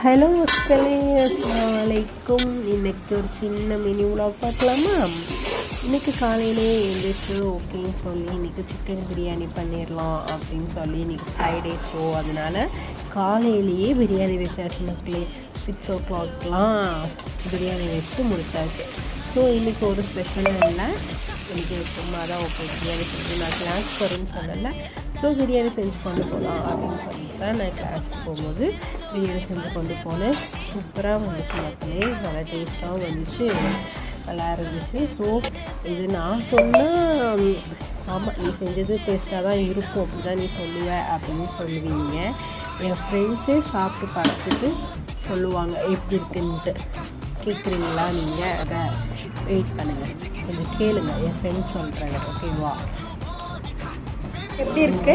Hello மக்களே, அஸ்ஸலாமு அலைக்கும். இன்றைக்கி ஒரு சின்ன மினி விலாக் பார்க்கலாமா? இன்றைக்கி காலையிலே எழுந்திரிச்சு ஓகேன்னு சொல்லி இன்றைக்கி சிக்கன் பிரியாணி பண்ணிடலாம் அப்படின்னு சொல்லி இன்றைக்கி ஃப்ரைடே. ஸோ அதனால் காலையிலேயே பிரியாணி வச்சாச்சு மக்களே. 6 o'clockலாம் பிரியாணி வச்சு முடிச்சாச்சு. ஸோ இன்றைக்கி ஒரு ஸ்பெஷலும் இல்லை, இன்றைக்கி சும்மா தான் ஓகே பிரியாணி செஞ்சு நான் கிளாஸ் போகிறேன்னு சொல்லலை. ஸோ பிரியாணி செஞ்சு கொண்டு போகலாம் அப்படின்னு சொல்லிட்டு தான் நான் கிளாஸுக்கு போகும்போது பிரியாணி செஞ்சு கொண்டு போனேன். சூப்பராக வந்துச்சு மக்களே, நல்லா டேஸ்ட்டாகவும் வந்துச்சு, நல்லா இருந்துச்சு. ஸோ இது நான் சொன்னால் ஆமாம் நீ செஞ்சது டேஸ்ட்டாக தான் இருக்கும் அப்படி தான் நீ சொல்லுவ அப்படின்னு சொல்லுவீங்க. என் ஃப்ரெண்ட்ஸே சாப்பிட்டு பார்த்துட்டு சொல்லுவாங்க எப்படி இருக்குன்ட்டு. கேட்குறீங்களா நீங்கள்? அதை வெயிட் பண்ணுங்கள், கொஞ்சம் கேளுங்க, என் ஃப்ரெண்ட்ஸ் சொல்கிறாங்க. ஓகேவா? எப்படி இருக்கு?